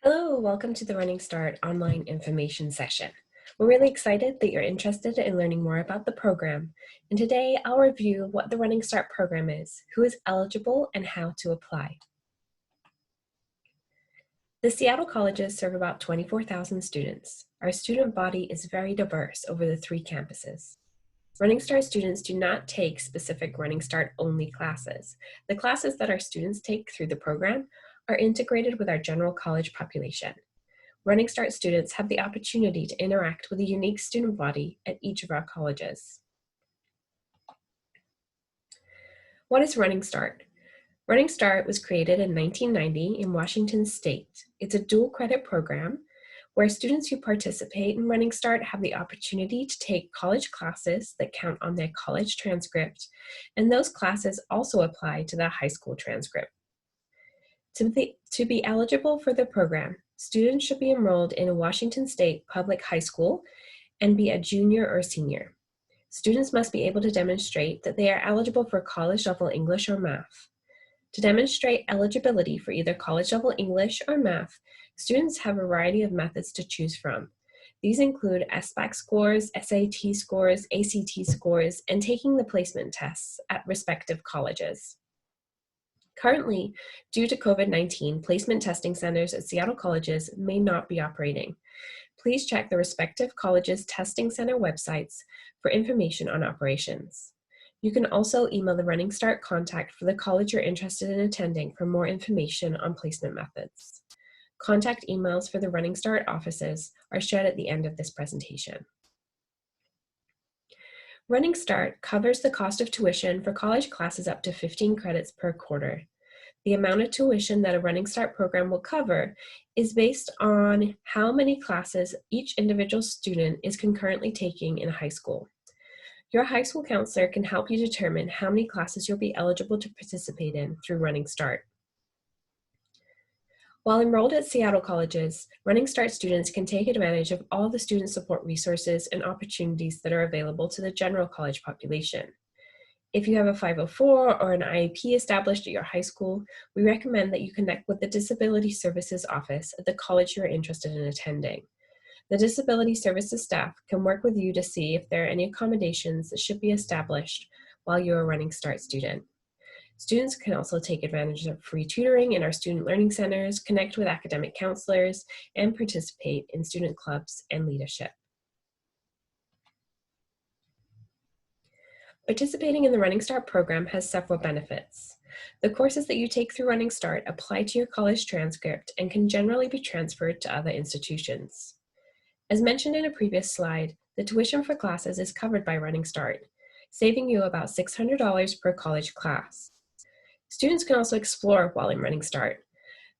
Hello, welcome to the Running Start online information session. We're really excited that you're interested in learning more about the program, and today I'll review what the Running Start program is, who is eligible, and how to apply. The Seattle colleges serve about 24,000 students. Our student body is very diverse over the 3 campuses. Running Start students do not take specific Running Start only classes. The classes that our students take through the program are integrated with our general college population. Running Start students have the opportunity to interact with a unique student body at each of our colleges. What is Running Start? Running Start was created in 1990 in Washington State. It's a dual credit program where students who participate in Running Start have the opportunity to take college classes that count on their college transcript, and those classes also apply to the high school transcript. To be eligible for the program, students should be enrolled in a Washington State public high school and be a junior or senior. Students must be able to demonstrate that they are eligible for college-level English or math. To demonstrate eligibility for either college-level English or math, students have a variety of methods to choose from. These include SBAC scores, SAT scores, ACT scores, and taking the placement tests at respective colleges. Currently, due to COVID-19, placement testing centers at Seattle colleges may not be operating. Please check the respective colleges' testing center websites for information on operations. You can also email the Running Start contact for the college you're interested in attending for more information on placement methods. Contact emails for the Running Start offices are shared at the end of this presentation. Running Start covers the cost of tuition for college classes up to 15 credits per quarter. The amount of tuition that a Running Start program will cover is based on how many classes each individual student is concurrently taking in high school. Your high school counselor can help you determine how many classes you'll be eligible to participate in through Running Start. While enrolled at Seattle colleges, Running Start students can take advantage of all the student support resources and opportunities that are available to the general college population. If you have a 504 or an IEP established at your high school, we recommend that you connect with the Disability Services Office at the college you are interested in attending. The Disability Services staff can work with you to see if there are any accommodations that should be established while you're a Running Start student. Students can also take advantage of free tutoring in our student learning centers, connect with academic counselors, and participate in student clubs and leadership. Participating in the Running Start program has several benefits. The courses that you take through Running Start apply to your college transcript and can generally be transferred to other institutions. As mentioned in a previous slide, the tuition for classes is covered by Running Start, saving you about $600 per college class. Students can also explore while in Running Start.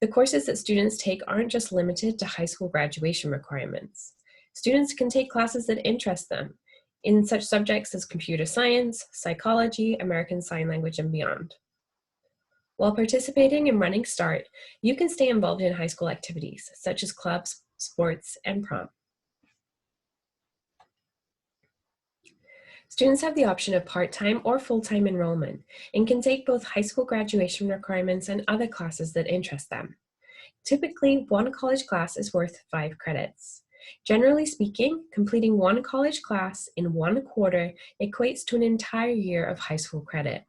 The courses that students take aren't just limited to high school graduation requirements. Students can take classes that interest them in such subjects as computer science, psychology, American Sign Language, and beyond. While participating in Running Start, you can stay involved in high school activities such as clubs, sports, and prom. Students have the option of part-time or full-time enrollment and can take both high school graduation requirements and other classes that interest them. Typically, one college class is worth 5 credits. Generally speaking, completing one college class in one quarter equates to an entire year of high school credit.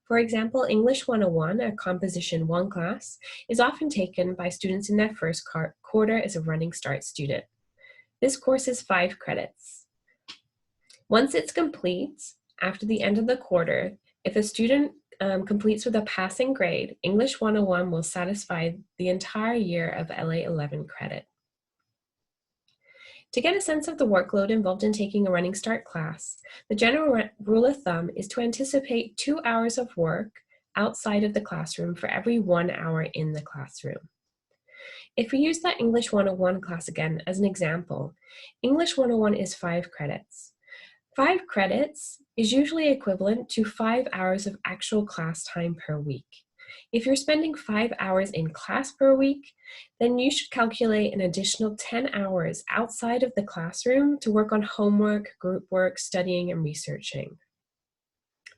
For example, English 101, a Composition 1 class, is often taken by students in their first quarter as a Running Start student. This course is 5 credits. Once it's complete, after the end of the quarter, if a student completes with a passing grade, English 101 will satisfy the entire year of LA 11 credit. To get a sense of the workload involved in taking a Running Start class, the general rule of thumb is to anticipate 2 hours of work outside of the classroom for every 1 hour in the classroom. If we use that English 101 class again as an example, English 101 is 5 credits. 5 credits is usually equivalent to 5 hours of actual class time per week. If you're spending 5 hours in class per week, then you should calculate an additional 10 hours outside of the classroom to work on homework, group work, studying, and researching.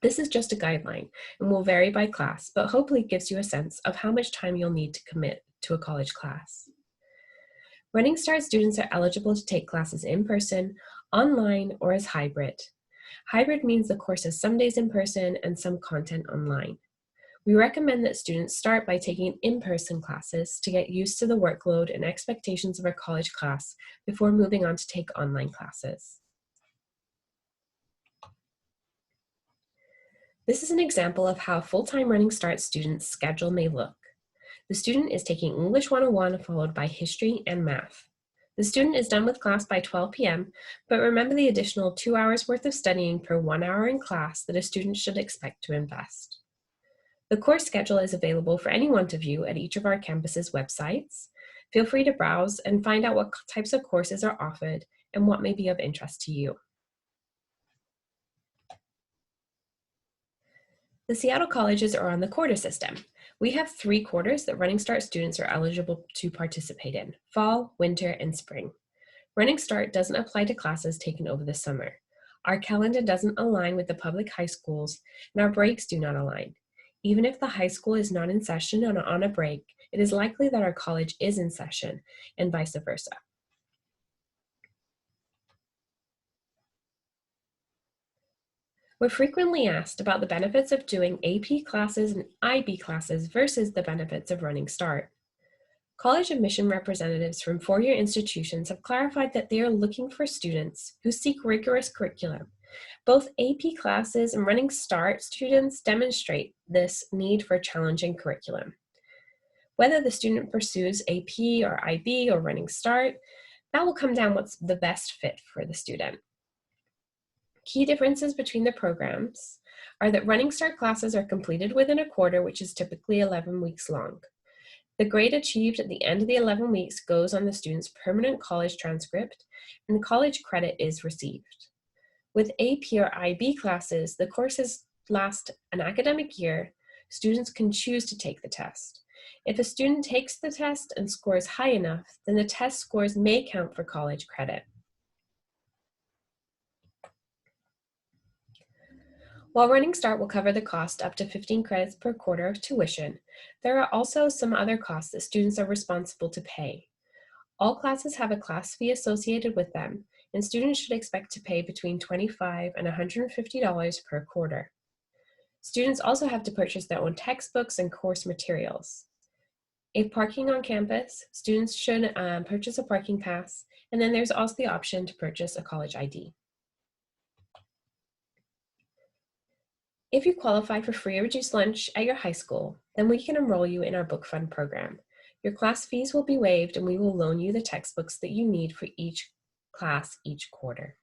This is just a guideline and will vary by class, but hopefully gives you a sense of how much time you'll need to commit to a college class. Running Start students are eligible to take classes in person, online, or as hybrid. Hybrid means the course is some days in person and some content online. We recommend that students start by taking in-person classes to get used to the workload and expectations of a college class before moving on to take online classes. This is an example of how a full-time Running Start student's schedule may look. The student is taking English 101 followed by history and math. The student is done with class by 12 p.m., but remember the additional 2 hours worth of studying per 1 hour in class that a student should expect to invest. The course schedule is available for anyone to view at each of our campus's websites. Feel free to browse and find out what types of courses are offered and what may be of interest to you. The Seattle colleges are on the quarter system. We have 3 quarters that Running Start students are eligible to participate in: fall, winter, and spring. Running Start doesn't apply to classes taken over the summer. Our calendar doesn't align with the public high schools, and our breaks do not align. Even if the high school is not in session and on a break, it is likely that our college is in session, and vice versa. We're frequently asked about the benefits of doing AP classes and IB classes versus the benefits of Running Start. College admission representatives from four-year institutions have clarified that they are looking for students who seek rigorous curriculum. Both AP classes and Running Start students demonstrate this need for challenging curriculum. Whether the student pursues AP or IB or Running Start, that will come down what's the best fit for the student. Key differences between the programs are that Running Start classes are completed within a quarter, which is typically 11 weeks long. The grade achieved at the end of the 11 weeks goes on the student's permanent college transcript, and college credit is received. With AP or IB classes, the courses last an academic year. Students can choose to take the test. If a student takes the test and scores high enough, then the test scores may count for college credit. While Running Start will cover the cost up to 15 credits per quarter of tuition, there are also some other costs that students are responsible to pay. All classes have a class fee associated with them, and students should expect to pay between $25 and $150 per quarter. Students also have to purchase their own textbooks and course materials. If parking on campus, students should purchase a parking pass, and then there's also the option to purchase a college ID. If you qualify for free or reduced lunch at your high school, then we can enroll you in our book fund program. Your class fees will be waived, and we will loan you the textbooks that you need for each class each quarter.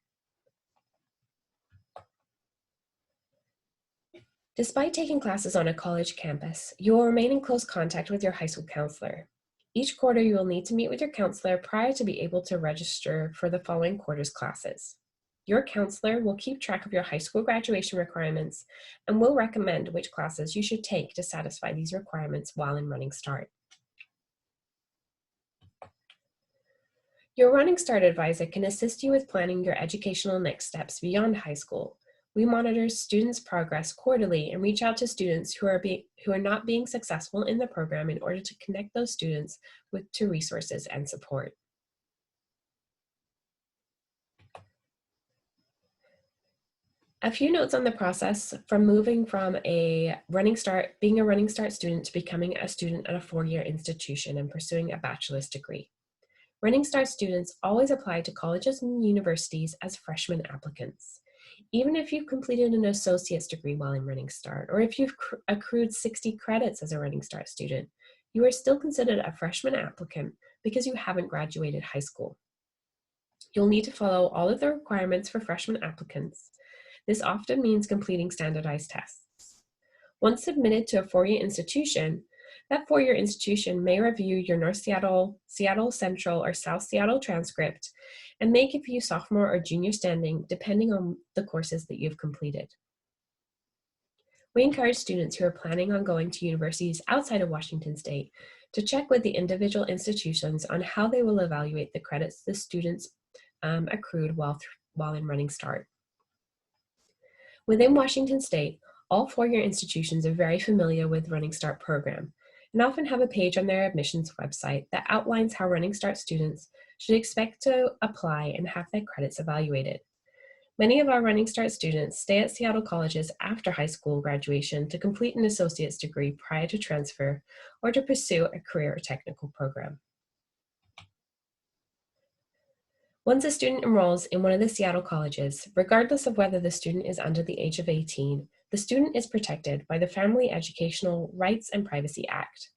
Despite taking classes on a college campus, you will remain in close contact with your high school counselor. Each quarter, you will need to meet with your counselor prior to be able to register for the following quarter's classes. Your counselor will keep track of your high school graduation requirements and will recommend which classes you should take to satisfy these requirements while in Running Start. Your Running Start advisor can assist you with planning your educational next steps beyond high school. We monitor students' progress quarterly and reach out to students who are not being successful in the program in order to connect those students to resources and support. A few notes on the process from moving from being a Running Start student to becoming a student at a four-year institution and pursuing a bachelor's degree. Running Start students always apply to colleges and universities as freshman applicants. Even if you've completed an associate's degree while in Running Start, or if you've accrued 60 credits as a Running Start student, you are still considered a freshman applicant because you haven't graduated high school. You'll need to follow all of the requirements for freshman applicants. This often means completing standardized tests. Once submitted to a four-year institution, that four-year institution may review your North Seattle, Seattle Central, or South Seattle transcript and may give you sophomore or junior standing depending on the courses that you've completed. We encourage students who are planning on going to universities outside of Washington State to check with the individual institutions on how they will evaluate the credits the students accrued while in Running Start. Within Washington State, all four-year institutions are very familiar with Running Start program, and often have a page on their admissions website that outlines how Running Start students should expect to apply and have their credits evaluated. Many of our Running Start students stay at Seattle colleges after high school graduation to complete an associate's degree prior to transfer or to pursue a career or technical program. Once a student enrolls in one of the Seattle colleges, regardless of whether the student is under the age of 18, the student is protected by the Family Educational Rights and Privacy Act.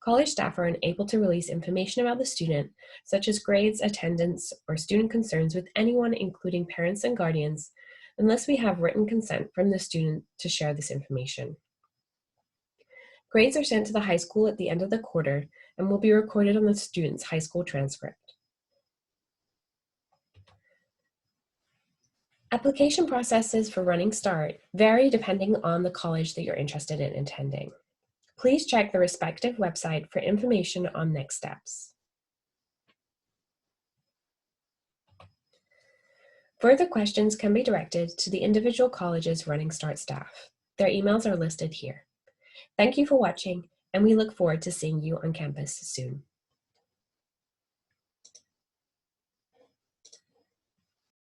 College staff are unable to release information about the student, such as grades, attendance, or student concerns with anyone, including parents and guardians, unless we have written consent from the student to share this information. Grades are sent to the high school at the end of the quarter and will be recorded on the student's high school transcript. Application processes for Running Start vary depending on the college that you're interested in attending. Please check the respective website for information on next steps. Further questions can be directed to the individual college's Running Start staff. Their emails are listed here. Thank you for watching, and we look forward to seeing you on campus soon.